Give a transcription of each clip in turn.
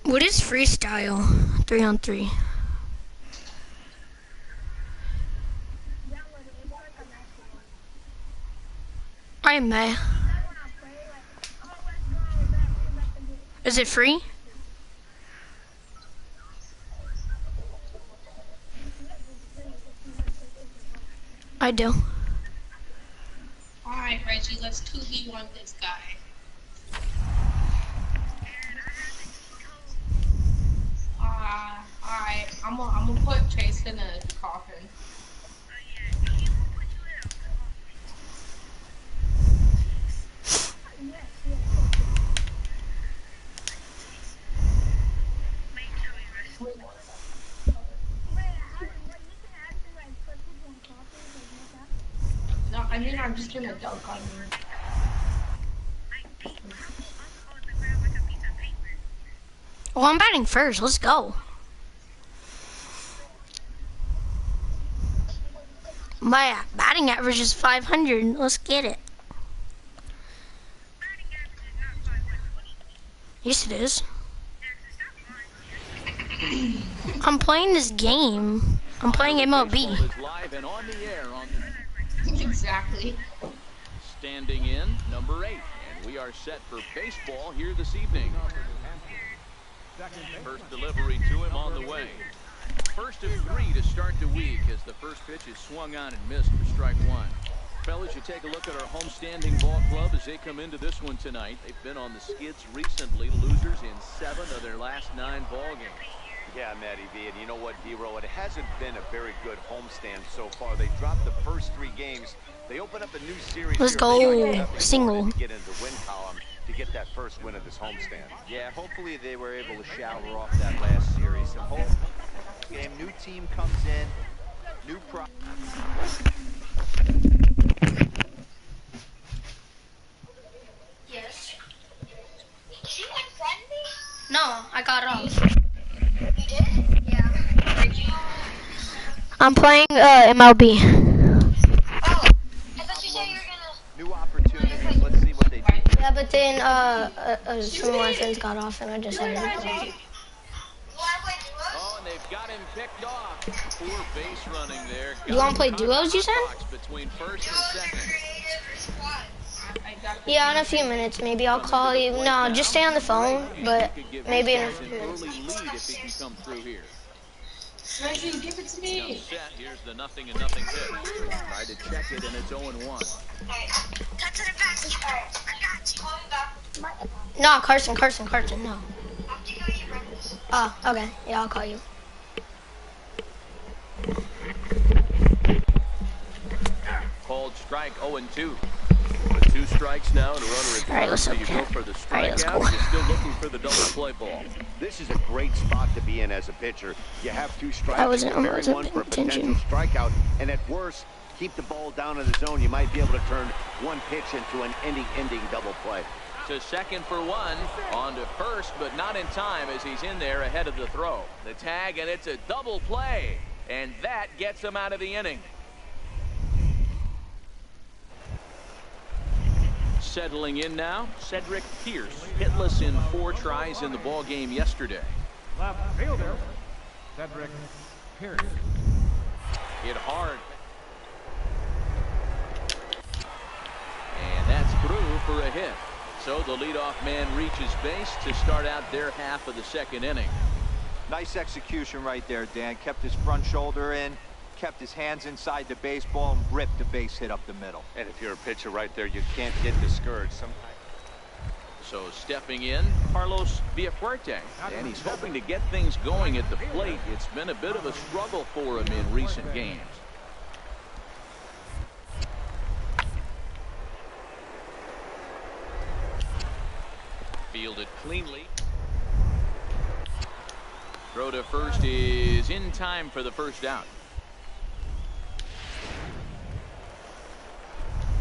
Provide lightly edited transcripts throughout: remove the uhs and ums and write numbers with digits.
What is freestyle? 3-on-3. I may. Is it free? I do. Alright, Reggie, let's 2v1 this guy. Alright, I'm gonna put Chase in a coffin. No, I mean I'm just gonna dunk on you. Well, I'm batting first. Let's go. My batting average is 500. Let's get it. Yes, it is. I'm playing this game. I'm playing MLB. Exactly. Standing in, number 8. And we are set for baseball here this evening. First delivery to him on the way. First of 3 to start the week as the first pitch is swung on and missed for strike 1. Fellas, you take a look at our homestanding ball club as they come into this one tonight. They've been on the skids recently, losers in 7 of their last 9 ball games. Yeah, Matty V, and you know what, D-Row, it hasn't been a very good homestand so far. They dropped the first 3 games. They open up a new series. Let's go. Single. To get into the win column to get that first win of this homestand. Yeah, hopefully they were able to shower off that last series. And hope game, new team comes in, new pro. Yes. Did you unfriend me? No, I got off. You did? Yeah. Did you? I'm playing MLB. Oh, I thought you said you were gonna. New opportunities. Let's see what they do. Yeah, but then some of my friends got off and I decided to play. Oh, and they've got him picked off. Poor base running there. You want to play duos, you said? Between first and second. Yeah, in a few minutes, maybe I'll call you. No, just stay on the phone, but maybe in a few minutes. Early lead if he can come through here. Reggie, give it to me. Set. Here's the 0-0 pitch. Try to check it, and it's 0-1. Cut to the back. Alright, I got you. Call me back. No, Carson, no. I'm taking out your breakfast. Oh, okay. Yeah, I'll call you. Called strike 0-2. With 2 strikes now and a runner at Alright, let's so go. you go for the Alright, let's strikeout. go. You're still looking for the double play ball. This is a great spot to be in as a pitcher. You have 2 strikes. I wasn't you carry one paying for a potential attention. strikeout, and at worst, keep the ball down in the zone. You might be able to turn one pitch into an ending double play. To second for 1, on to first, but not in time as he's in there ahead of the throw. The tag, and it's a double play, and that gets him out of the inning. Settling in now, Cedric Pierce, hitless in 4 tries in the ball game yesterday. Left fielder, Cedric Pierce. Hit hard. And that's through for a hit. So the leadoff man reaches base to start out their half of the second inning. Nice execution right there, Dan. Kept his front shoulder in, kept his hands inside the baseball, and ripped the base hit up the middle. And if you're a pitcher right there, you can't get discouraged. Sometimes. So stepping in, Carlos Villafuerte. And he's hoping to get things going at the plate. It's been a bit of a struggle for him in recent games. Fielded cleanly. Throw to first is in time for the first out.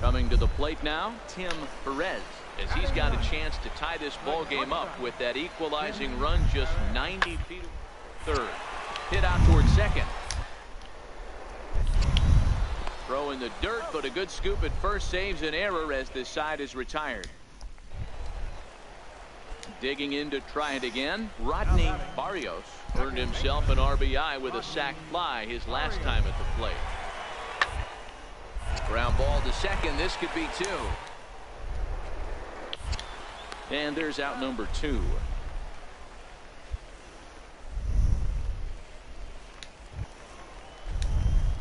Coming to the plate now, Tim Perez, as he's got a chance to tie this ball game up with that equalizing run just 90 feet. Third. Hit out towards second. Throw in the dirt, but a good scoop at first saves an error as this side is retired. Digging in to try it again, Rodney Barrios earned himself an RBI with a sac fly his last time at the plate. Ground ball to second. This could be 2. And there's out number 2.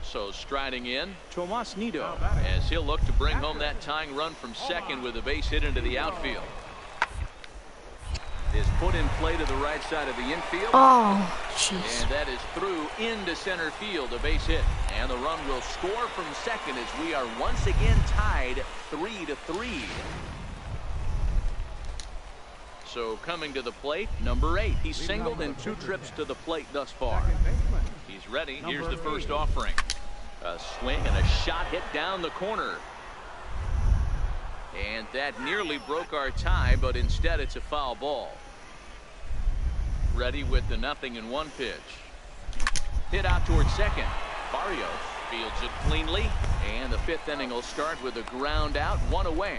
So striding in, Tomas Nido, as he'll look to bring home that tying run from second with a base hit into the outfield. Is put in play to the right side of the infield. Oh, jeez. And that is through into center field, a base hit. And the run will score from second as we are once again tied 3-3. So coming to the plate, number 8. He's singled in 2 trips to the plate thus far. He's ready. Here's the first offering. A swing and a shot hit down the corner. And that nearly broke our tie, but instead it's a foul ball. Ready with the 0-1 pitch. Hit out towards second. Barrios fields it cleanly, and the 5th inning will start with a ground out, 1 away.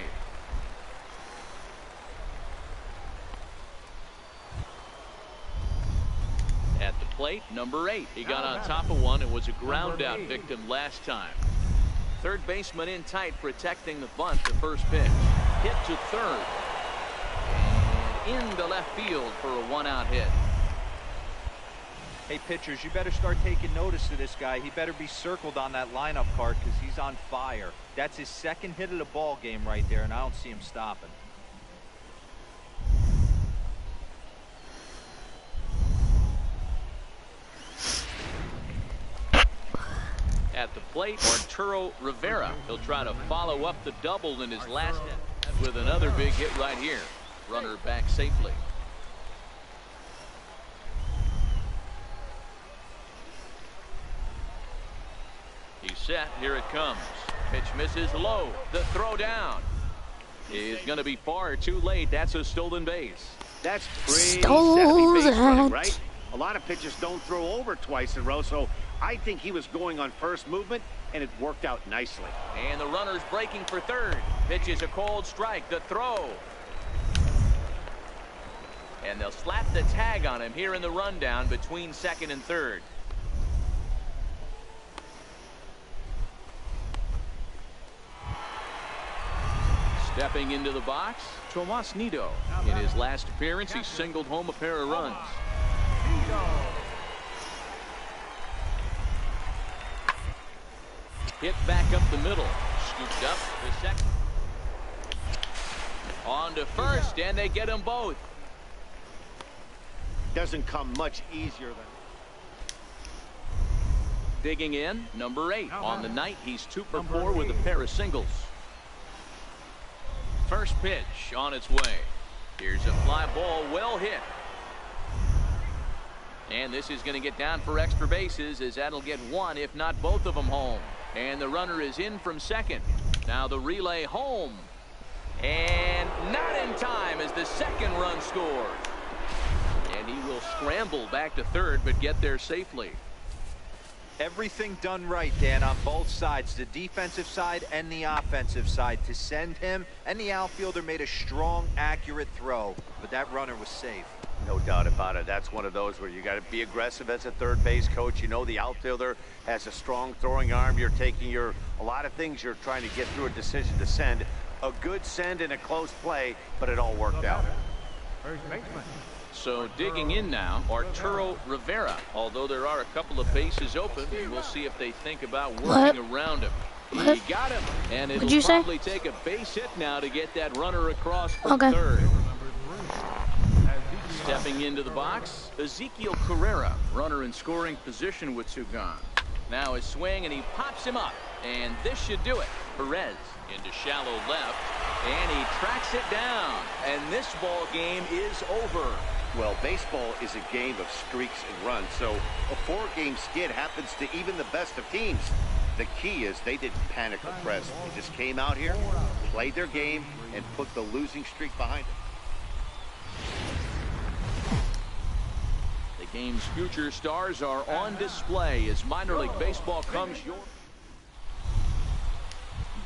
At the plate, number 8. He got on top of one and was a ground out victim last time. Third baseman in tight, protecting the bunt. The first pitch hit to third and into left field for a 1-out hit. Hey, pitchers, you better start taking notice of this guy. He better be circled on that lineup card because he's on fire. That's his 2nd hit of the ball game right there, and I don't see him stopping. At the plate, Arturo Rivera. He'll try to follow up the double in his last hit with another big hit right here. Runner back safely. He's set. Here it comes. Pitch misses low. The throw down is going to be far too late. That's a stolen base. That's pretty savvy base running, right? A lot of pitchers don't throw over twice in a row, so I think he was going on first movement, and it worked out nicely. And the runner's breaking for third. Pitch is a cold strike. The throw. And they'll slap the tag on him here in the rundown between second and third. Stepping into the box, Tomas Nido. In his last appearance, he singled home a pair of runs. Hit back up the middle. Scooped up to second. On to first, and they get them both. Doesn't come much easier than... Digging in, number 8. On the night, he's 2 for 4 with a pair of singles. First pitch on its way. Here's a fly ball, well hit. And this is going to get down for extra bases, as that'll get 1, if not both of them, home. And the runner is in from second. Now the relay home. And not in time as the second run scores. And he will scramble back to third, but get there safely. Everything done right, Dan, on both sides, the defensive side and the offensive side, to send him, and the outfielder made a strong, accurate throw, but that runner was safe. No doubt about it. That's one of those where you got to be aggressive as a third base coach. You know the outfielder has a strong throwing arm. You're taking a lot of things you're trying to get through a decision to send. A good send in a close play, but it all worked out. First baseman. So digging in now, Arturo Rivera. Although there are a couple of bases open, we'll see if they think about working around him. He got him, and it'll probably take a base hit now to get that runner across from third. Stepping into the box, Ezekiel Carrera, runner in scoring position with 2 gone. Now his swing, and he pops him up, and this should do it. Perez into shallow left, and he tracks it down, and this ball game is over. Well, baseball is a game of streaks and runs, so a 4-game skid happens to even the best of teams. The key is they didn't panic or press. They just came out here, played their game, and put the losing streak behind them. The game's future stars are on display as minor league baseball comes your...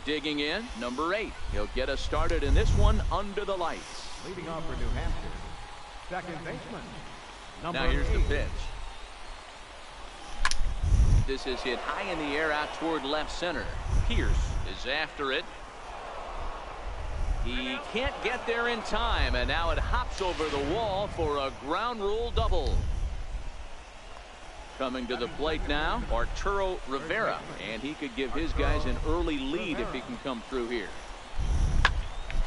Digging in, number 8. He'll get us started in this one under the lights. Leading off for New Hampshire, Second baseman. Now here's the 8. pitch. This is hit high in the air out toward left center. Pierce is after it. He can't get there in time, and now it hops over the wall for a ground rule double. Coming to the plate now, Arturo Rivera, and he could give his guys an early lead if he can come through here.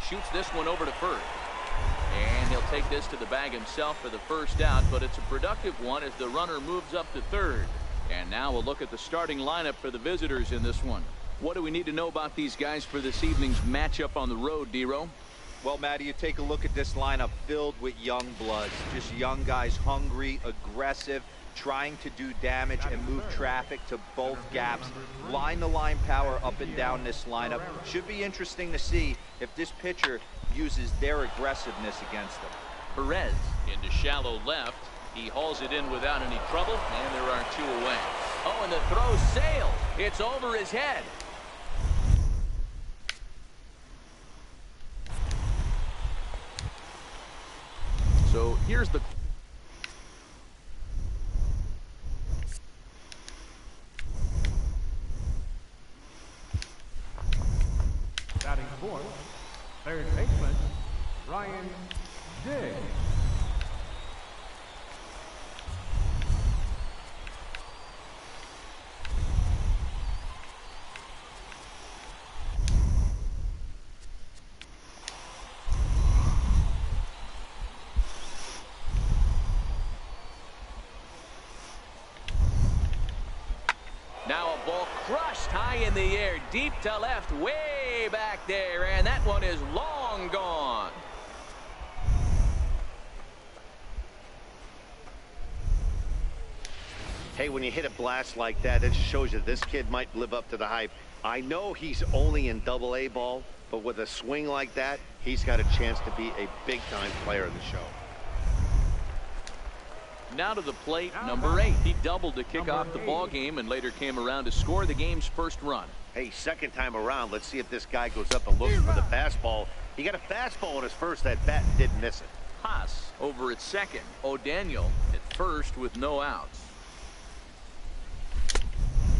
Shoots this one over to first. And he'll take this to the bag himself for the first out, but it's a productive one as the runner moves up to third. And now we'll look at the starting lineup for the visitors in this one. What do we need to know about these guys for this evening's matchup on the road, Dero? Well, Matty, you take a look at this lineup filled with young bloods. Just young guys, hungry, aggressive, trying to do damage and move traffic to both gaps. Line-to-line power up and down this lineup. Should be interesting to see if this pitcher uses their aggressiveness against them. Perez into shallow left. He hauls it in without any trouble, and there are 2 away. Oh, and the throw sailed. It's over his head. So here's the... Batting fourth. Third baseman. Ryan Diggs. Now a ball crushed high in the air, deep to left, way back there, and that one is long gone. Hey, when you hit a blast like that, it just shows you this kid might live up to the hype. I know he's only in Double-A ball, but with a swing like that, he's got a chance to be a big-time player in the show. Now to the plate, number 8. He doubled to kick off the ball game and later came around to score the game's first run. Hey, second time around, let's see if this guy goes up and looks for the fastball. He got a fastball on his first at bat and didn't miss it. Haas over at second. O'Daniel at first with no outs.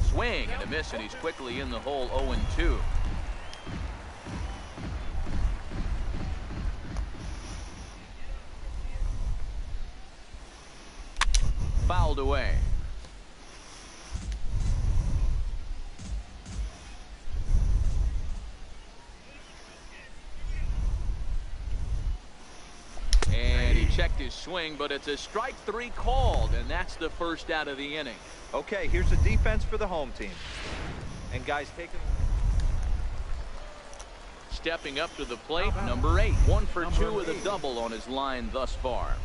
Swing and a miss, and he's quickly in the hole 0-2. Fouled away. And he checked his swing, but it's a strike 3 called, and that's the first out of the inning. Okay, here's the defense for the home team. And guys, taking... Stepping up to the plate, number 8. 1 for 2 with a double on his line thus far.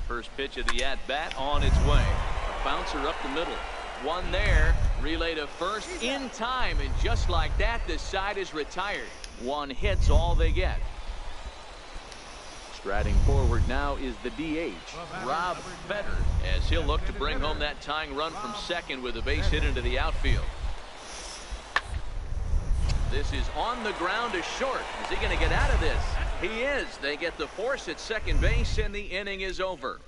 First pitch of the at-bat on its way. A bouncer up the middle. One there. Relay to first in time. And just like that, the side is retired. 1 hit's all they get. Striding forward now is the DH, Rob Fetter, as he'll look to bring home that tying run from second with a base hit into the outfield. This is on the ground to short. Is he going to get out of this? He is. They get the force at second base, and the inning is over.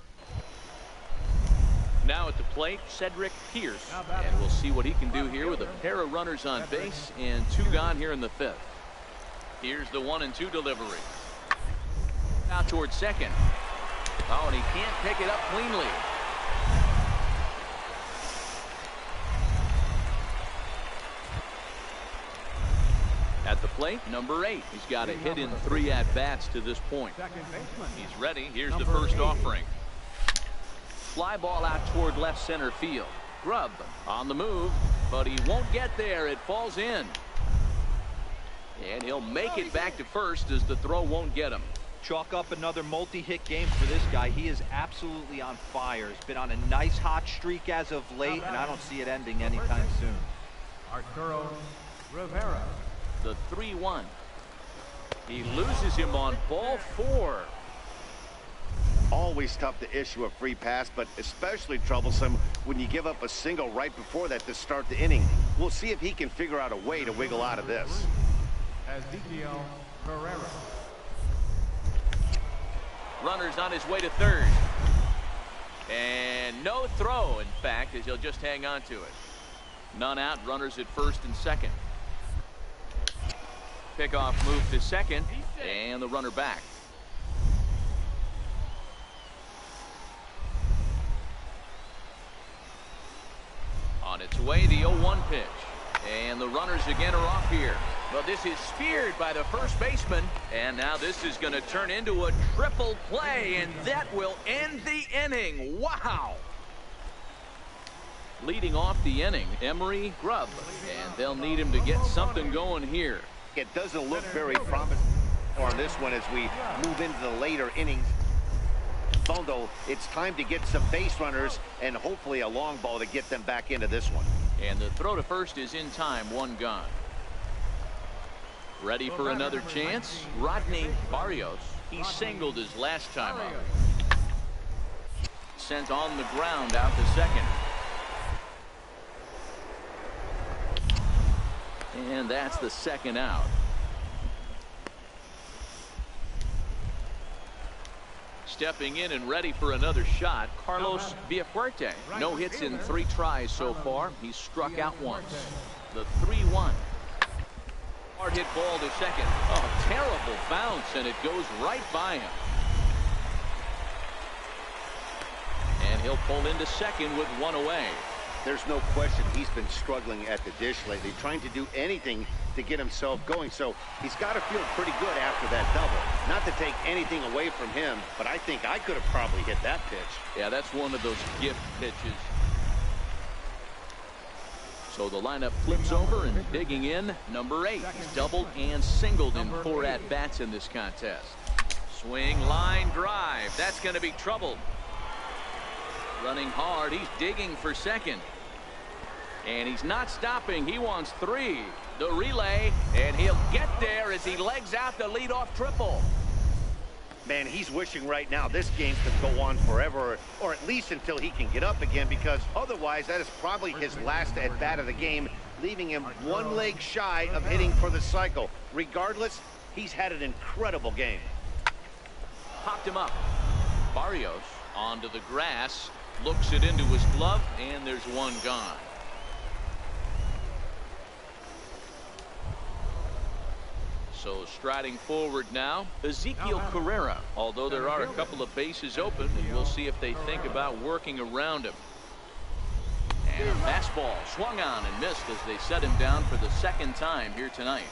Now at the plate, Cedric Pierce. And we'll see what he can do here with a pair of runners on base and 2 gone here in the 5th. Here's the 1-2 delivery. Out towards second. Oh, and he can't pick it up cleanly. At the plate, number 8. He's got a hit in 3 at-bats to this point. He's ready. Here's the first offering. Fly ball out toward left center field. Grubb on the move, but he won't get there. It falls in. And he'll make it back to first as the throw won't get him. Chalk up another multi-hit game for this guy. He is absolutely on fire. He's been on a nice hot streak as of late, and I don't see it ending anytime soon. Arturo Rivera. The 3-1. He loses him on ball 4. Always tough to issue a free pass, but especially troublesome when you give up a single right before that to start the inning. We'll see if he can figure out a way to wiggle out of this. runner's on his way to third. And no throw, in fact, as he'll just hang on to it. None out, runners at first and second. Pickoff move to second, and the runner back. On its way, the 0-1 pitch. And the runners again are off here. Well, this is speared by the first baseman. And now this is going to turn into a triple play, and that will end the inning. Wow! Leading off the inning, Emery Grubb. And they'll need him to get something going here. It doesn't look very promising on this one as we move into the later innings. Fondo, it's time to get some base runners and hopefully a long ball to get them back into this one. And the throw to first is in time, one gone. Ready for another chance? Rodney Barrios. He singled his last time out. Sent on the ground out to second. And that's the second out. Stepping in and ready for another shot, Carlos Villafuerte. No hits in 3 tries so far. He's struck out once. The 3-1. Hard hit ball to second. Oh, terrible bounce, and it goes right by him. And he'll pull into second with 1 away. There's no question he's been struggling at the dish lately, trying to do anything to get himself going. So he's got to feel pretty good after that double. Not to take anything away from him, but I think I could have probably hit that pitch. Yeah, that's one of those gift pitches. So the lineup flips over, and digging in, number 8. He's doubled and singled in 4 at-bats in this contest. Swing, line drive. That's going to be trouble. Running hard, he's digging for second. And he's not stopping. He wants 3. The relay, and he'll get there as he legs out the leadoff triple. Man, he's wishing right now this game could go on forever, or at least until he can get up again, because otherwise that is probably his last at-bat of the game, leaving him 1 leg shy of hitting for the cycle. Regardless, he's had an incredible game. Popped him up. Barrios onto the grass. Looks it into his glove, and there's 1 gone. So striding forward now, Ezekiel Carrera. Although there are a couple of bases open, and we'll see if they think about working around him. And a fastball swung on and missed as they set him down for the 2nd time here tonight.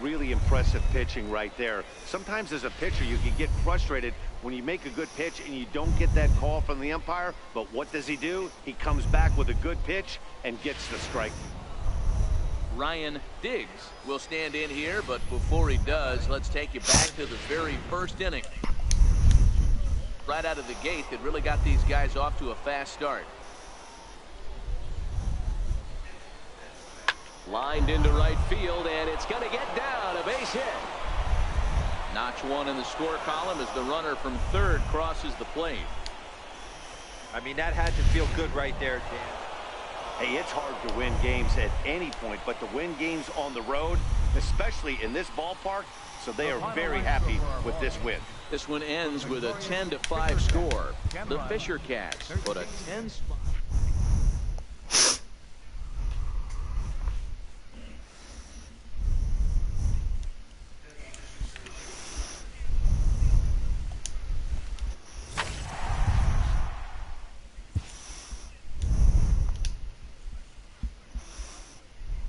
Really impressive pitching right there. Sometimes as a pitcher you can get frustrated when you make a good pitch and you don't get that call from the umpire, but what does he do? He comes back with a good pitch and gets the strike. Ryan Diggs will stand in here, but before he does, let's take you back to the very first inning. Right out of the gate, that really got these guys off to a fast start. Lined into right field, and it's going to get down, a base hit. Notch 1 in the score column as the runner from third crosses the plate. I mean, that had to feel good right there, Dan. Hey, it's hard to win games at any point, but to win games on the road, especially in this ballpark, so they are very happy with this win. This one ends with a 10-5 score. The Fisher Cats put a 10 spot.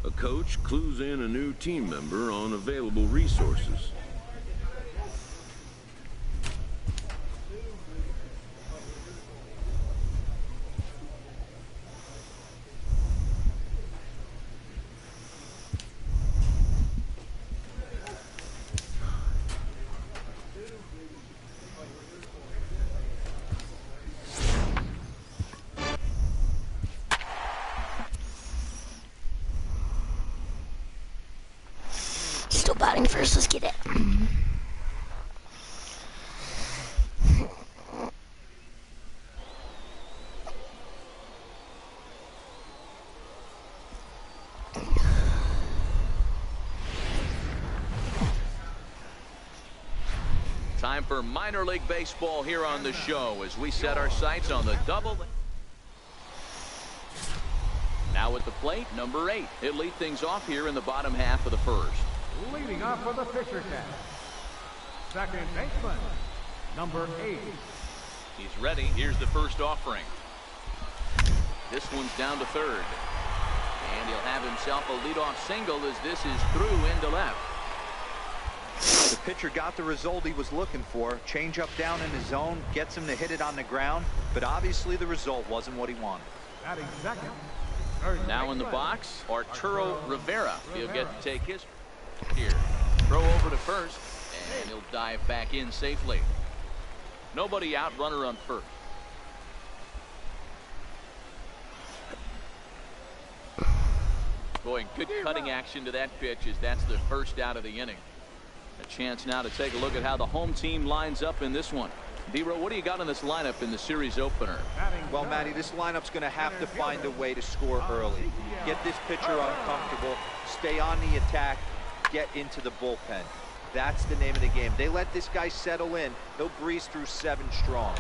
A coach clues in a new team member on available resources. Still batting first. Let's get it. Time for minor league baseball here on the show as we set our sights on the double. Now at the plate, number 8. He'll lead things off here in the bottom half of the first. Leading off for the Fisher Cat, second baseman, number 8. He's ready. Here's the first offering. This one's down to third. And he'll have himself a leadoff single as this is through into left. The pitcher got the result he was looking for. Change up down in his zone, gets him to hit it on the ground, but obviously the result wasn't what he wanted. Batting second. Now in the box, Arturo Rivera. He'll get to take his here. Throw over to first, and he'll dive back in safely. Nobody out, runner on first. Boy, good cutting action to that pitch as that's the first out of the inning. A chance now to take a look at how the home team lines up in this one. D-Row, what do you got in this lineup in the series opener? Well, Matty, this lineup's going to have to find a way to score early. Get this pitcher uncomfortable, stay on the attack, get into the bullpen. That's the name of the game. They let this guy settle in, he'll breeze through 7 strong.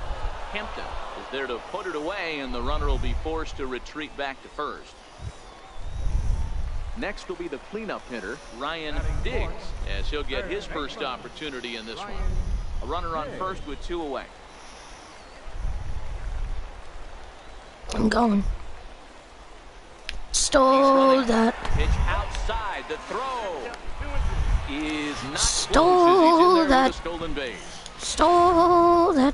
Hampton is there to put it away, and the runner will be forced to retreat back to first. Next will be the cleanup hitter, Ryan Diggs, as he'll get his first opportunity in this one. A runner on first with 2 away. I'm going. Stole that. Pitch outside. The throw is not Stole close as he's in there that. with a stolen base. Stole that.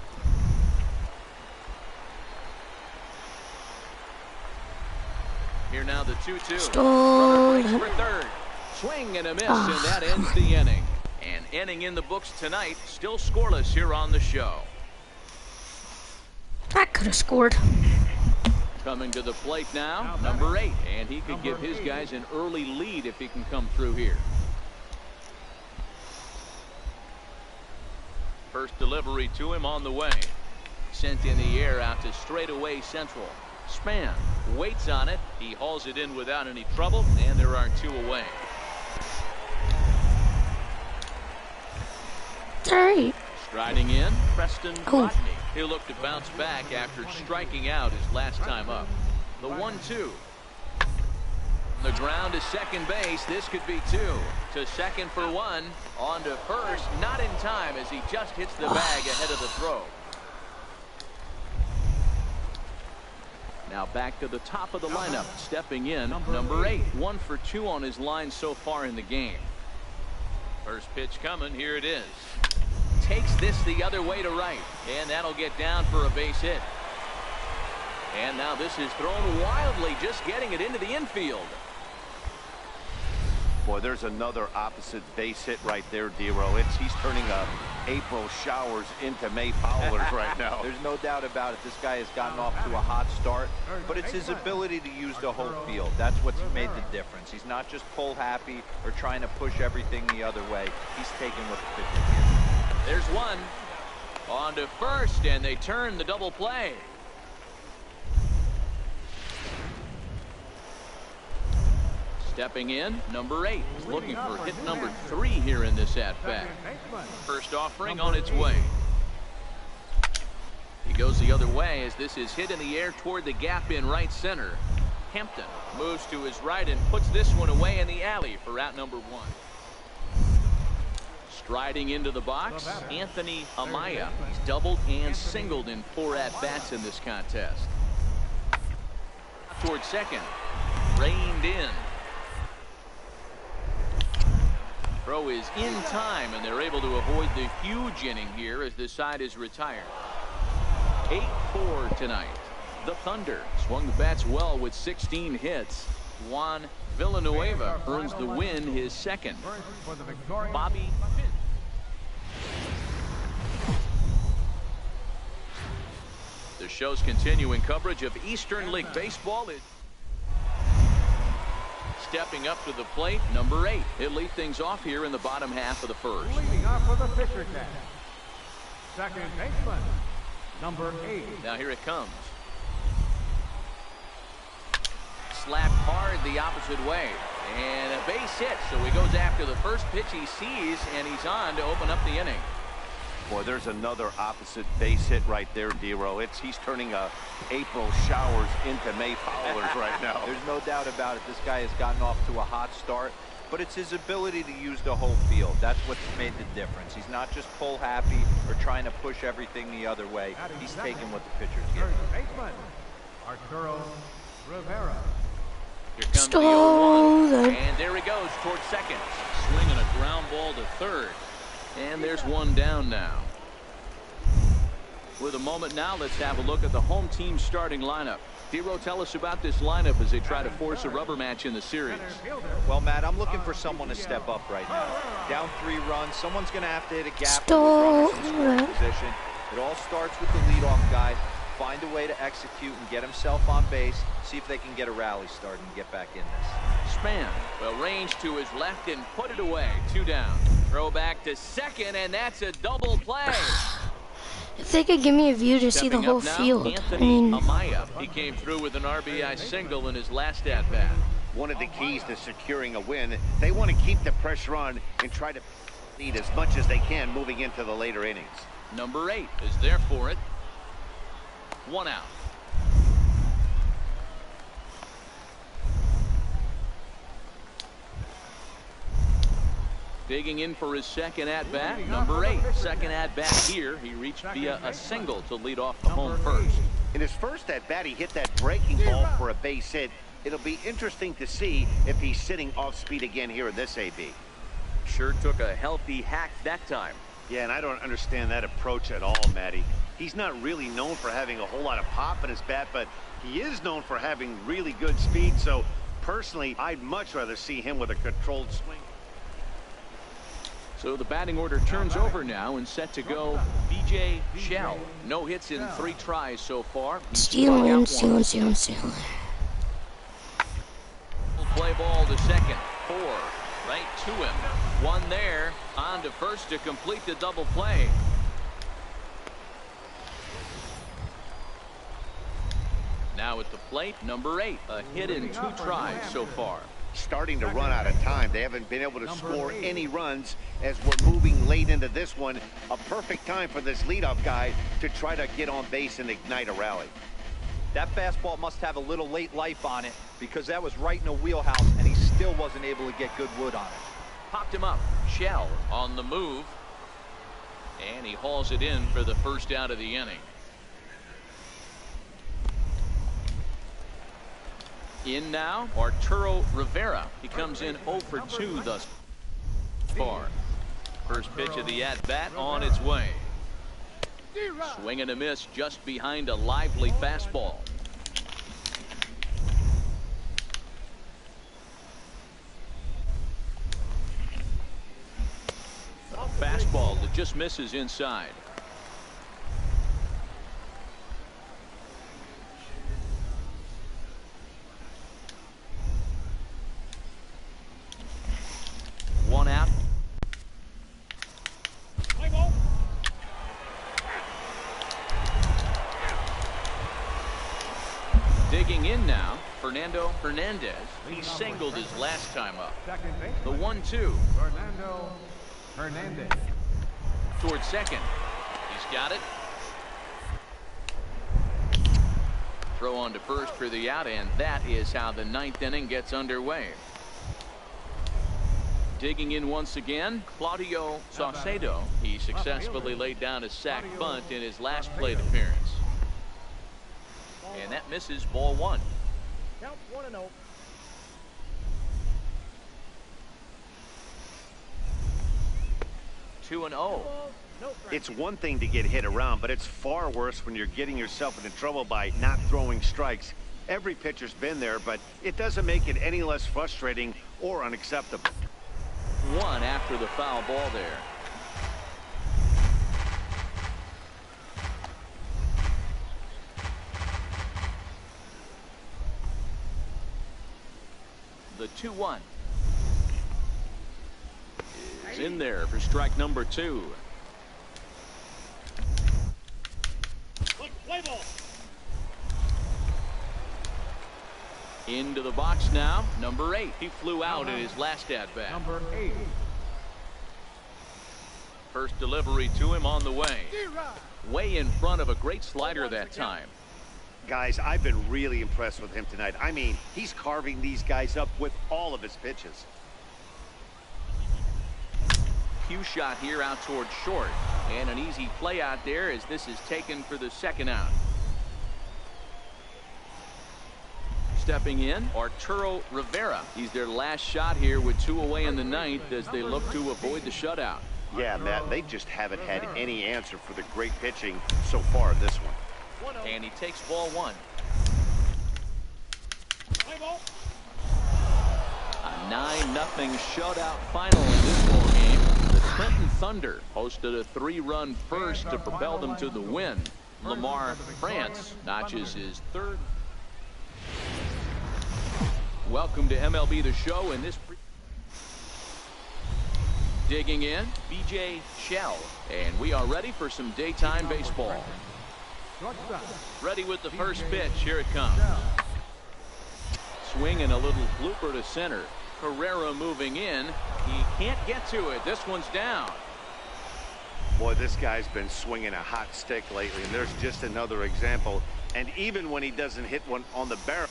Here now the 2-2. Stole Runner breaks that. for third. Swing and a miss, and that ends the inning. An inning in the books tonight, still scoreless here on the show. That could have scored. Coming to the plate now, number 8, and he could give his guys an early lead if he can come through here. First delivery to him on the way. Sent in the air out to straightaway central. Span waits on it. He hauls it in without any trouble, and there are 2 away. Hey. Striding in, Preston Rodney. He'll look to bounce back after striking out his last time up. The 1-2. The ground to second base. This could be 2. To second for 1. On to first. Not in time as he just hits the bag ahead of the throw. Now back to the top of the lineup. Stepping in, number 8. 1 for 2 on his line so far in the game. First pitch coming. Here it is. Takes this the other way to right, and that'll get down for a base hit. And now this is thrown wildly, just getting it into the infield. Boy, there's another opposite base hit right there, D-Row. He's turning April showers into May powers right now. There's no doubt about it. This guy has gotten off to a hot start, but it's his ability to use the whole field. That's what's made the difference. He's not just pull happy or trying to push everything the other way. He's taking what the pitcher gives. There's 1. On to first, and they turn the double play. Stepping in, number 8. He's looking for hit number 3 here in this at-bat. First offering on its way. He goes the other way as this is hit in the air toward the gap in right center. Hampton moves to his right and puts this one away in the alley for out number 1. Striding into the box, Anthony Amaya. He's doubled and singled in 4 at-bats in this contest. Toward second. Reined in. Throw is in time, and they're able to avoid the huge inning here as this side is retired. 8-4 tonight. The Thunder swung the bats well with 16 hits. Juan Villanueva earns the win, his second. Bobby Finn. The show's continuing coverage of Eastern League Baseball. Stepping up to the plate, number 8. He'll lead things off here in the bottom half of the first. Leading off for the Fisher Cat, second baseman, number 8. Now here it comes. Slapped hard the opposite way. And a base hit, so he goes after the first pitch he sees, and he's on to open up the inning. Boy, there's another opposite base hit right there, D-Row. He's turning April showers into May fowlers right now. There's no doubt about it. This guy has gotten off to a hot start, but it's his ability to use the whole field. That's what's made the difference. He's not just pull happy or trying to push everything the other way. He's taking what the pitchers give him. Third baseman, Arturo Rivera. Here comes the Stole 0-1, and there he goes towards second. Swinging a ground ball to third. And there's one down now. With a moment now, let's have a look at the home team starting lineup. D-Row, tell us about this lineup as they try to force a rubber match in the series. Well, Matt, I'm looking for someone to step up right now. Down 3 runs, someone's going to have to hit a gap Stole in scoring position. It all starts with the leadoff guy. Find a way to execute and get himself on base. See if they can get a rally started and get back in this. Span, well, range to his left and put it away. 2 down. Throw back to second, and that's a double play. If they could give me a view to see the Stepping whole up now, field. I Anthony mean, Amaya. He came through with an RBI single in his last at-bat. One of the keys to securing a win, they want to keep the pressure on and try to lead as much as they can moving into the later innings. Number 8 is there for it. 1 out. Digging in for his second at-bat, number 8. Second at-bat here. He reached via a single to lead off the home first. In his first at-bat, he hit that breaking ball for a base hit. It'll be interesting to see if he's sitting off speed again here in this AB. Sure took a healthy hack that time. Yeah, and I don't understand that approach at all, Matty. He's not really known for having a whole lot of pop in his bat, but he is known for having really good speed. So, personally, I'd much rather see him with a controlled swing. So the batting order turns over now and set to go B.J. Shell. No hits in 3 tries so far. stealing. Play ball to second. 4 right to him. 1 there. On to first to complete the double play. Now at the plate, number 8. A hit in 2 tries so far. Starting to run out of time. They haven't been able to score any runs as we're moving late into this one. A perfect time for this leadoff guy to try to get on base and ignite a rally. That fastball must have a little late life on it because that was right in a wheelhouse and he still wasn't able to get good wood on it. Popped him up. Shell on the move. And he hauls it in for the first out of the inning. In now, Arturo Rivera. He comes in 0 for 2 thus far. First pitch of the at-bat on its way. Swing and a miss just behind a lively fastball. A fastball that just misses inside. One out. Digging in now, Fernando Hernandez. He singled his last time up. The 1-2. Fernando Hernandez. Towards second. He's got it. Throw on to first for the out, and that is how the 9th inning gets underway. Digging in once again, Claudio Saucedo. He successfully laid down a sac bunt in his last plate appearance. And that misses, ball 1. Count 1-0. Two and 0. It's one thing to get hit around, but it's far worse when you're getting yourself into trouble by not throwing strikes. Every pitcher's been there, but it doesn't make it any less frustrating or unacceptable. 1 after the foul ball there. The 2-1 is in there for strike number 2. Into the box now, number 8. He flew out in his last at bat. Number 8. First delivery to him on the way. Way in front of a great slider that time. Guys, I've been really impressed with him tonight. I mean, he's carving these guys up with all of his pitches. Cue shot here out towards short. And an easy play out there as this is taken for the second out. Stepping in, Arturo Rivera. He's their last shot here with 2 away in the ninth as they look to avoid the shutout. Yeah, Matt, they just haven't had any answer for the great pitching so far in this one. And he takes ball 1. A 9-0 shutout final in this ball game. The Trenton Thunder hosted a 3-run first to propel them to the win. Lamar France notches his 3rd. Welcome to MLB The Show in this. Digging in, BJ Shell, and we are ready for some daytime baseball. Ready with the first pitch. Here it comes. Swinging a little blooper to center. Carrera moving in. He can't get to it. This one's down. Boy, this guy's been swinging a hot stick lately, and there's just another example. And even when he doesn't hit one on the barrel.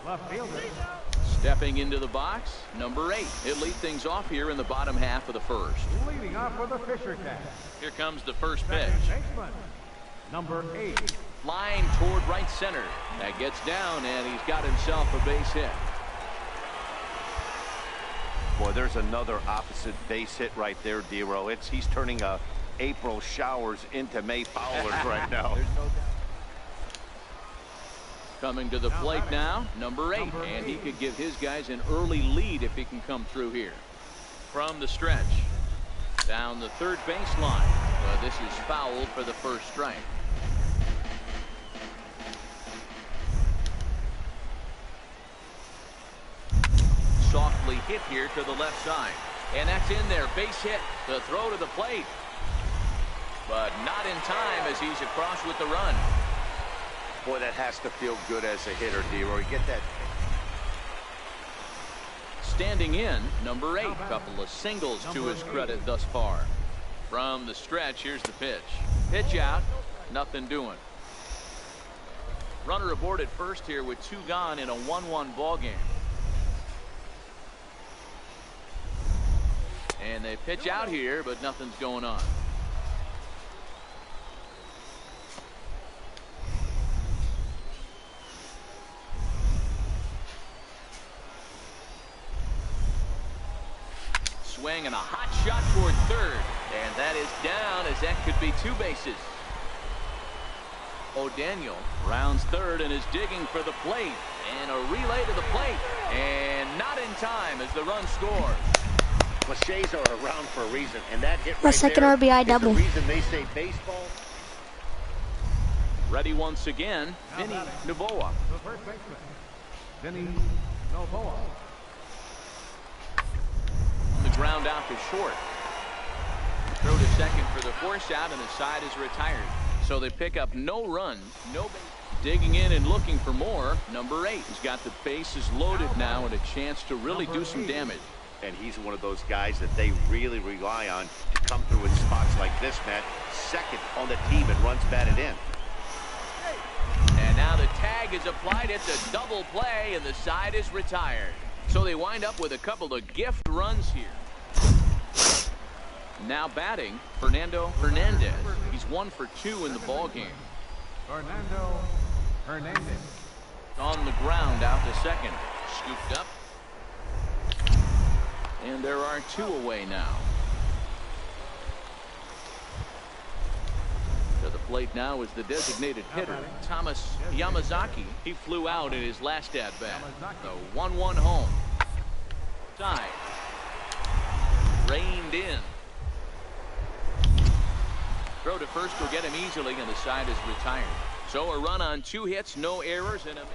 Left fielder. Stepping into the box, number 8. He'll lead things off here in the bottom half of the first. Leading off with a Fisher cat. Here comes the first pitch. Second baseman, number 8. Line toward right center. That gets down, and he's got himself a base hit. Boy, there's another opposite base hit right there, Dero. He's turning April showers into May foulers right now. Coming to the plate now, number 8, and he could give his guys an early lead if he can come through here. From the stretch, down the third baseline. This is fouled for the first strike. Softly hit here to the left side, and that's in there. Base hit. The throw to the plate, but not in time as he's across with the run. Boy, that has to feel good as a hitter, Dero. You get that. Standing in, number 8. Couple of singles to his credit thus far. From the stretch, here's the pitch. Pitch out, nothing doing. Runner aboard at first here with 2 gone in a 1-1 ball game. And they pitch out here, but nothing's going on. Swing and a hot shot toward third, and that is down as that could be 2 bases. O'Daniel rounds third and is digging for the plate, and a relay to the plate, and not in time as the run scores. Cliches are around for a reason, and that hit The right second there RBI is double. the reason they say baseball. Ready once again, Vinny Novoa. The first baseman, Vinny Novoa. The ground out to short. Throw to second for the force out, and the side is retired. So they pick up no runs, no base. Digging in and looking for more, number 8. He's got the bases loaded now and a chance to really do some damage. And he's one of those guys that they really rely on to come through in spots like this, Matt. Second on the team and runs batted in. And now the tag is applied. It's a double play, and the side is retired. So they wind up with a couple of gift runs here. Now batting, Fernando Hernandez. He's 1 for 2 in the ball game. Fernando Hernandez. On the ground out to second. Scooped up. And there are 2 away now. To the plate now is the designated hitter, Thomas Yamazaki. He flew out in his last at-bat. The 1-1 home. Side. Reined in. Throw to first will get him easily, and the side is retired. So a run on 2 hits, no errors, and a...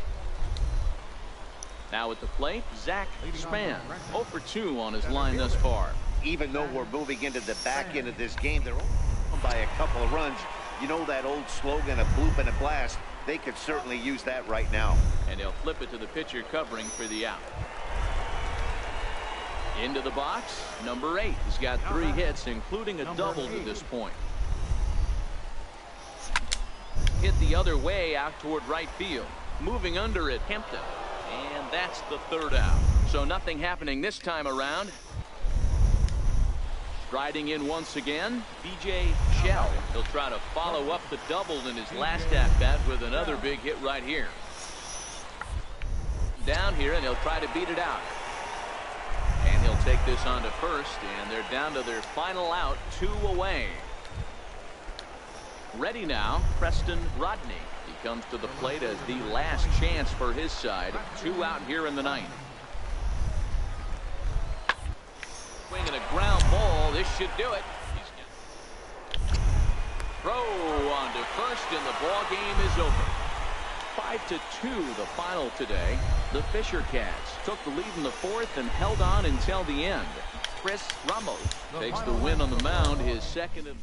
Now at the plate, Zach Span. 0 for 2 on his line thus far. Even though we're moving into the back end of this game, they're only by a couple of runs. You know that old slogan, a bloop and a blast. They could certainly use that right now. And they'll flip it to the pitcher covering for the out. Into the box, number 8. He's got 3 hits, including a double to this point. Hit the other way out toward right field. Moving under at Kempton. And that's the 3rd out. So nothing happening this time around. Striding in once again, B.J. Shell. He'll try to follow up the double in his last at-bat with another big hit right here. Down here, and he'll try to beat it out. And he'll take this on to first, and they're down to their final out, 2 away. Ready now, Preston Rodney. He comes to the plate as the last chance for his side. 2 out here in the 9th. Swinging a ground ball. This should do it. Throw on to first, and the ball game is over. 5-2 the final today. The Fisher Cats took the lead in the 4th and held on until the end. Chris Ramos takes the win on the mound, his second of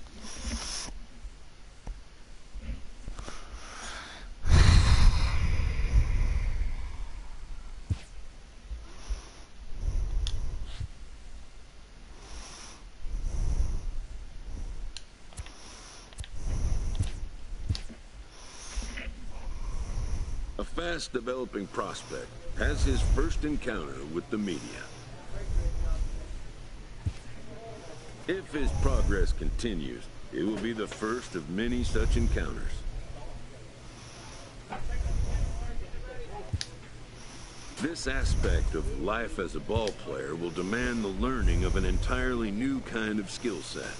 A fast-developing prospect has his first encounter with the media. If his progress continues, it will be the first of many such encounters. This aspect of life as a ball player will demand the learning of an entirely new kind of skill set.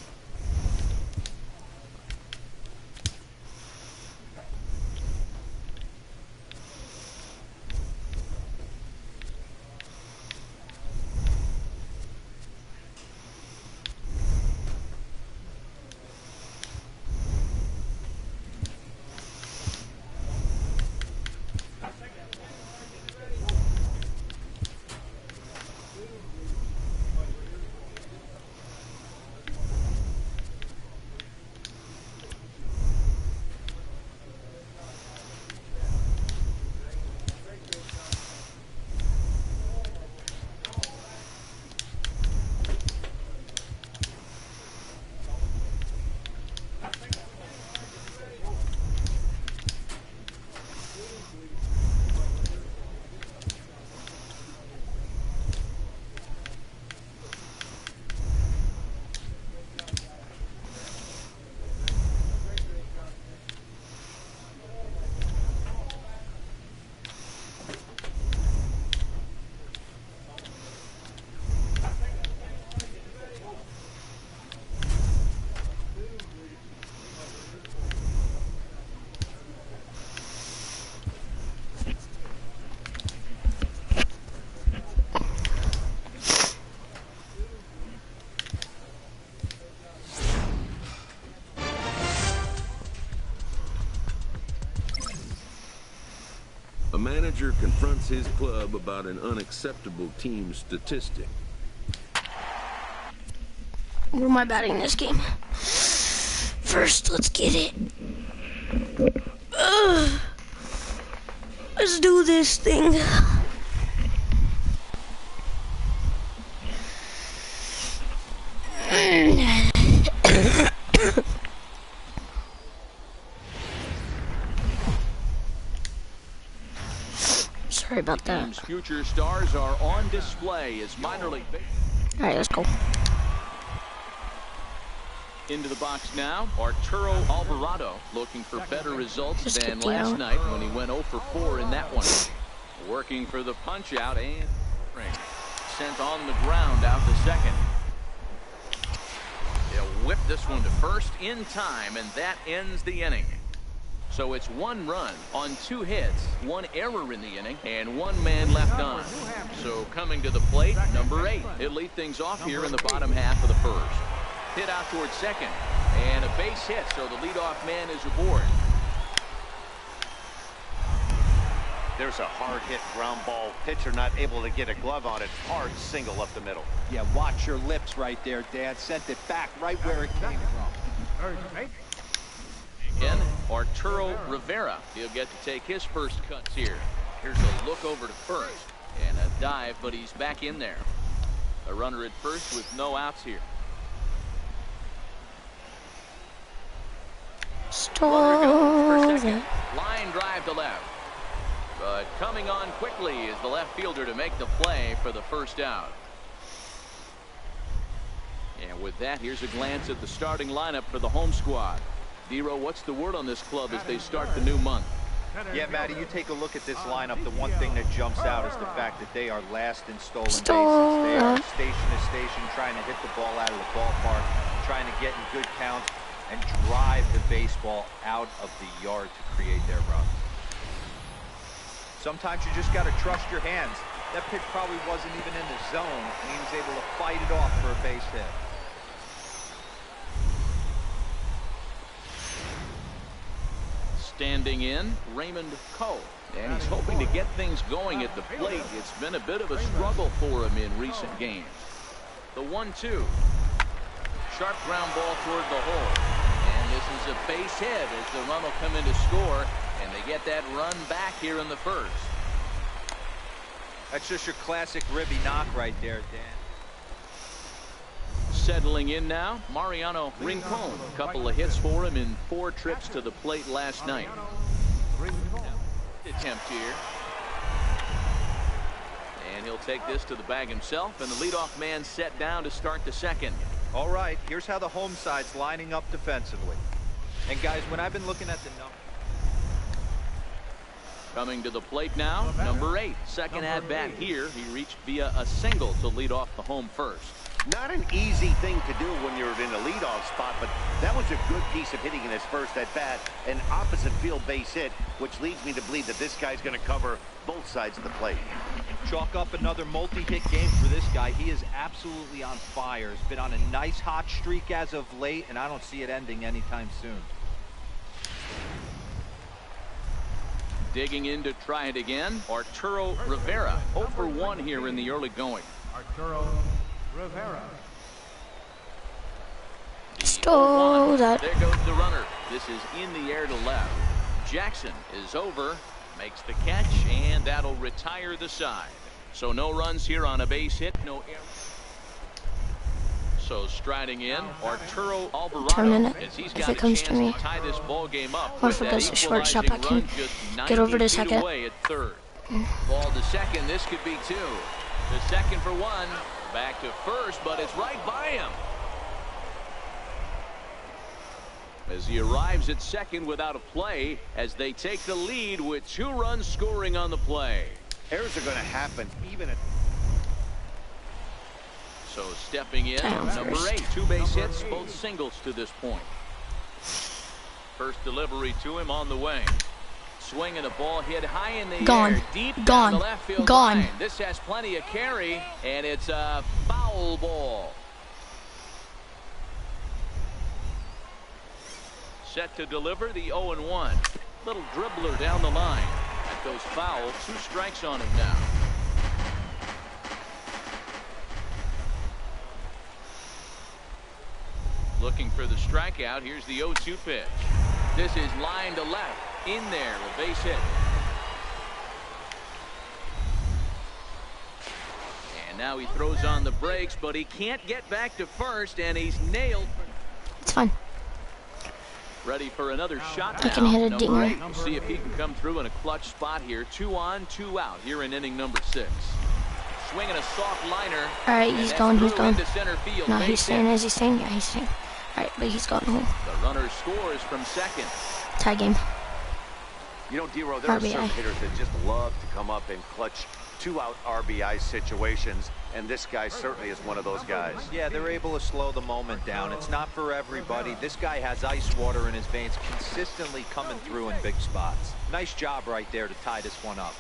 A manager confronts his club about an unacceptable team statistic. Where am I batting this game? First, let's get it. Let's do this thing. Sorry about that. Team's future stars are on display as minor league. All right, let's go. Into the box now, Arturo Alvarado looking for better results Just than kick you last out. night when he went 0 for 4 in that one. Working for the punch out and sent on the ground out to second. They'll whip this one to first in time, and that ends the inning. So it's 1 run on 2 hits, 1 error in the inning, and 1 man left on. So coming to the plate, number 8. He'll lead things off here in the bottom half of the first. Hit out towards second, and a base hit, so the leadoff man is aboard. There's a hard hit ground ball. Pitcher not able to get a glove on it. Hard single up the middle. Yeah, watch your lips right there, Dan. Sent it back right where it came from. Third base. Again, Arturo Rivera. He'll get to take his first cuts here. Here's a look over to first, and a dive, but he's back in there. A runner at first with no outs here. Runner goes for second. Line drive to left. But coming on quickly is the left fielder to make the play for the first out. And with that, here's a glance at the starting lineup for the home squad. Dero, what's the word on this club as they start the new month? Yeah, Matty, you take a look at this lineup. The one thing that jumps out is the fact that they are last in stolen bases. They are station to station trying to hit the ball out of the ballpark, trying to get in good counts, and drive the baseball out of the yard to create their runs. Sometimes you just got to trust your hands. That pitch probably wasn't even in the zone, and he was able to fight it off for a base hit. Standing in, Raymond Cole. And he's hoping to get things going at the plate. It's been a bit of a struggle for him in recent games. The 1-2. Sharp ground ball toward the hole. And this is a base hit as the run will come in to score. And they get that run back here in the first. That's just your classic ribby knock right there, Dan. Settling in now, Mariano Rincon. A couple of hits for him in 4 trips to the plate last night. Attempt here. And he'll take this to the bag himself, and the leadoff man set down to start the second. All right, here's how the home side's lining up defensively. And guys, when I've been looking at the numbers. Coming to the plate now, number 8. Second at bat here. He reached via a single to lead off the home first. Not an easy thing to do when you're in a leadoff spot, but that was a good piece of hitting in his first at bat. An opposite field base hit, which leads me to believe that this guy's going to cover both sides of the plate. Chalk up another multi-hit game for this guy. He is absolutely on fire. He's been on a nice hot streak as of late, and I don't see it ending anytime soon. Digging in to try it again, Arturo Rivera. 0 for 1 here in the early going. Arturo Rivera. Stole that. There goes the runner. This is in the air to left. Jackson is over, makes the catch, and that'll retire the side. So no runs here on a base hit, no error. So striding in, Arturo Alvarado, as he's got a chance to tie this ball game up. Or if it goes to shortstop, I can get over to second. Away at third. Ball to second. This could be 2. The second for 1. Back to first, but it's right by him. As he arrives at second without a play, as they take the lead with 2 runs scoring on the play. Errors are going to happen even at. So stepping in, number 8, 2 base hits, both singles to this point. First delivery to him on the way. Swinging a ball hit high in the air, deep down the left field line. This has plenty of carry, and it's a foul ball. Set to deliver the 0-1. Little dribbler down the line. That goes foul. 2 strikes on him now. Looking for the strikeout. Here's the 0-2 pitch. This is line to left. In there, a base hit. And now he throws on the brakes, but he can't get back to first, and he's nailed. It's fine. Ready for another shot. I can hit a dinger. 8. We'll see if he can come through in a clutch spot here. 2 on, 2 out here in inning number 6. Swinging a soft liner. All right, he's going. He's going. No, he's Base staying. hit. Is he staying? Yeah, he's staying. All right, but he's going home. The runner scores from second. Tie game. You know, Dero, there are RBI. certain hitters that just love to come up in clutch 2-out RBI situations, and this guy certainly is one of those guys. Yeah, they're able to slow the moment down. It's not for everybody. This guy has ice water in his veins, consistently coming through in big spots. Nice job right there to tie this one up.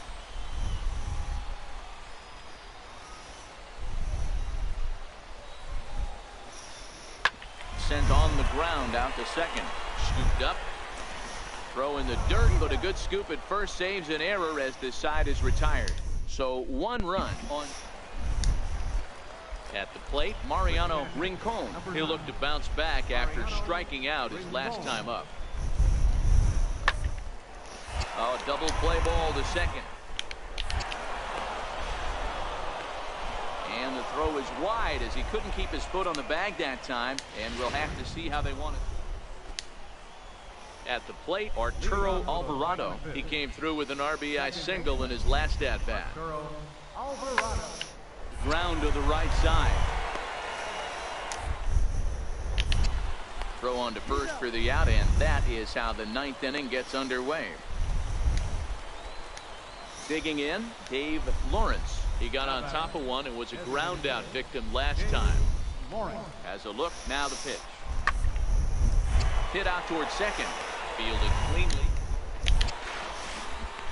Sent on the ground out to second. Scooped up. Throw in the dirt, but a good scoop at first saves an error as this side is retired. So 1 run on. At the plate, Mariano Rincon. He'll look to bounce back after striking out his last time up. Oh, double play ball to second. And the throw is wide as he couldn't keep his foot on the bag that time, and we'll have to see how they want it. At the plate, Arturo Alvarado. He came through with an RBI single in his last at-bat. Ground to the right side. Throw on to first for the out, and that is how the 9th inning gets underway. Digging in, Dave Lawrence. He got on top of one and was a ground out victim last time. Has a look, now the pitch. Hit out towards second. Fielded cleanly.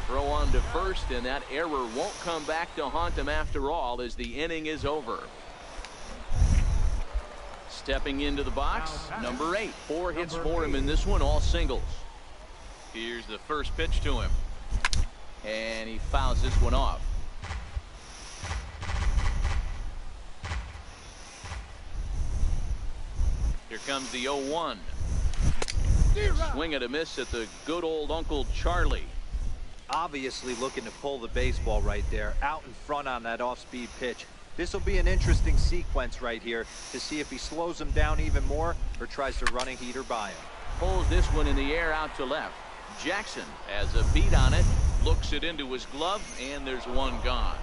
Throw on to first, and that error won't come back to haunt him after all as the inning is over. Stepping into the box, number 8. 4 hits for him in this one, all singles. Here's the first pitch to him. And he fouls this one off. Here comes the 0-1. Swing and a miss at the good old Uncle Charlie. Obviously looking to pull the baseball right there, out in front on that off-speed pitch. This will be an interesting sequence right here to see if he slows him down even more or tries to run a heater by him. Pulls this one in the air out to left. Jackson has a beat on it, looks it into his glove, and there's one gone.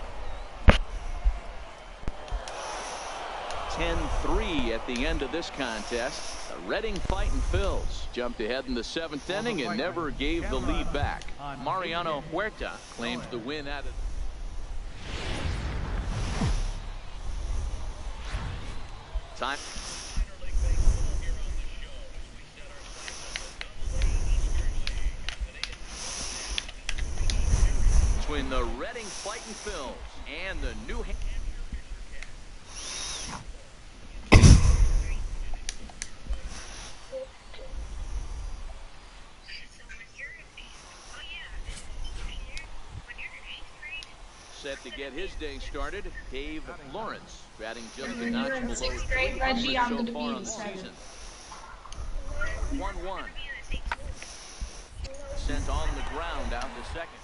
10-3 at the end of this contest. The Reading fighting Phils jumped ahead in the 7th inning and never gave the lead back. Mariano Huerta claims the win out of time. Between the Reading fighting Phils and the New Hampshire. Set to get his day started, Dave Lawrence, batting just a notch below 300 so far on the season. 1-1. Sent on the ground out to second.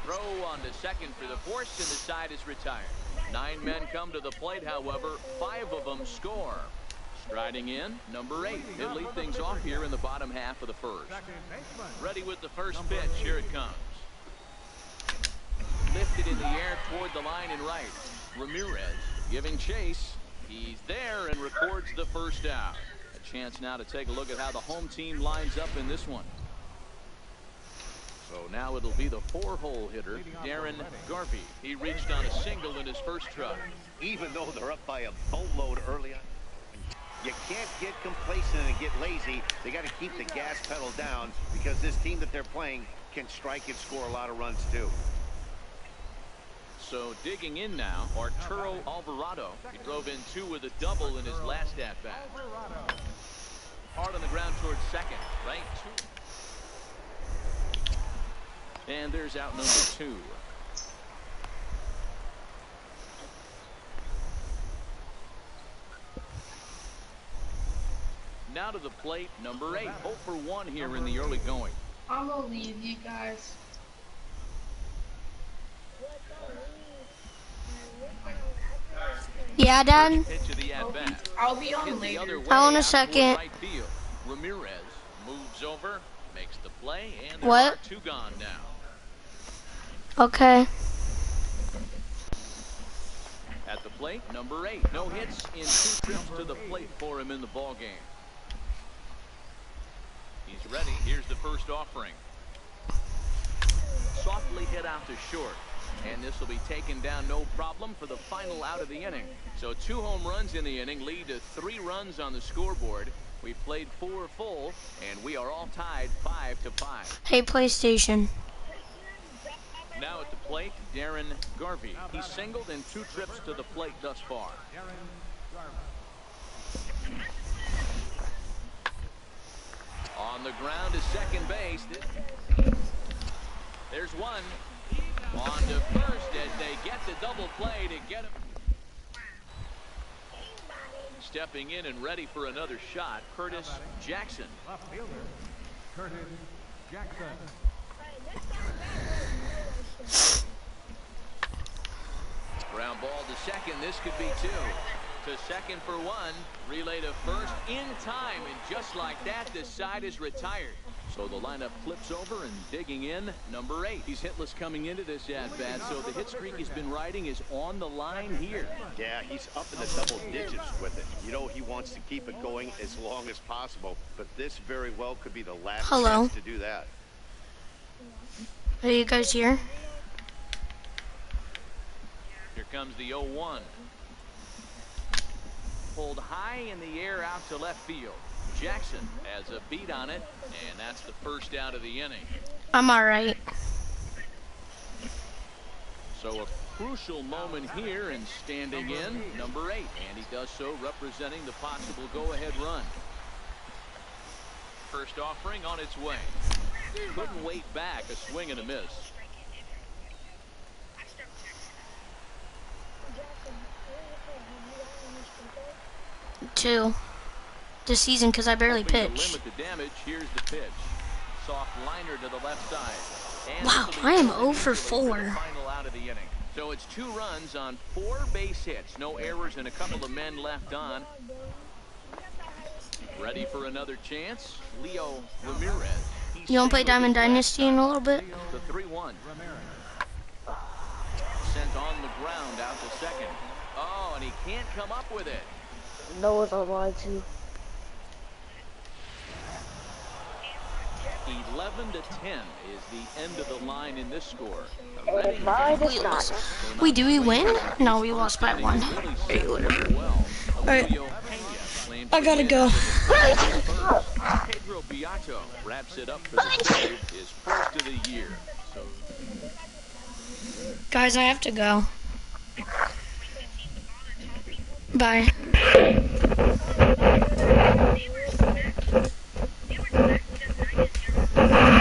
Throw on to second for the force, and the side is retired. 9 men come to the plate, however, 5 of them score. Striding in, number 8. He'll lead things off here in the bottom half of the first. Ready with the first pitch. Here it comes. Lifted in the air toward the line and right. Ramirez giving chase. He's there and records the first out. A chance now to take a look at how the home team lines up in this one. So now it'll be the 4-hole hitter, Darren Garvey. He reached on a single in his first try. Even though they're up by a boatload early on, you can't get complacent and get lazy. They got to keep the gas pedal down because this team that they're playing can strike and score a lot of runs too. So digging in now, Arturo Alvarado. He drove in 2 with a double in his last at-bat. Hard on the ground towards second, right? 2. And there's out number 2. Now to the plate, number 8. 0 for 1 here in the early going. I'm gonna leave you guys. Yeah, Dad. I'll be on later. I want a second. Ramirez moves over, makes the play, and what? 2 gone now. Okay. At the plate, number 8. No hits in 2 trips to the plate for him in the ball game. He's ready. Here's the first offering. Softly hit out to short. And this will be taken down no problem for the final out of the inning. So 2 home runs in the inning lead to 3 runs on the scoreboard. We played 4 full, and we are all tied 5-5. Hey, PlayStation. Now at the plate, Darren Garvey. He's singled in 2 trips to the plate thus far. On the ground to second base. There's one. On to first as they get the double play to get him. Stepping in and ready for another shot, Curtis Jackson. Left fielder, Curtis Jackson. Ground ball to second. This could be two. To second for one. Relay to first in time. And just like that, the side is retired. So the lineup flips over and digging in, number 8. He's hitless coming into this at-bat, so the hit streak he's been riding is on the line here. Yeah, he's up in the double digits with it. You know he wants to keep it going as long as possible, but this very well could be the last chance to do that. Are you guys here? Here comes the 0-1. Pulled high in the air out to left field. Jackson has a beat on it, and that's the first out of the inning. I'm all right. So a crucial moment here, and standing in, number 8. And he does so representing the possible go-ahead run. First offering on its way. Couldn't wait back, a swing and a miss. Two. This season because I barely pitched. Limit the damage. Here's the pitch. Soft liner to the left side. And wow, I am 0 for 4. Final out of the inning. So it's 2 runs on 4 base hits. No errors and a couple of men left on. Ready for another chance. Leo Ramirez. You want to play Diamond Dynasty in a little bit? The 3-1. Sent on the ground out to second. Oh, and he can't come up with it. Noah's online too. 11-10 is the end of the line in this score. We win? No, we lost by 1. Alright. I gotta go. Pedro Beato wraps it up for the his first of the year. So guys, I have to go. Bye.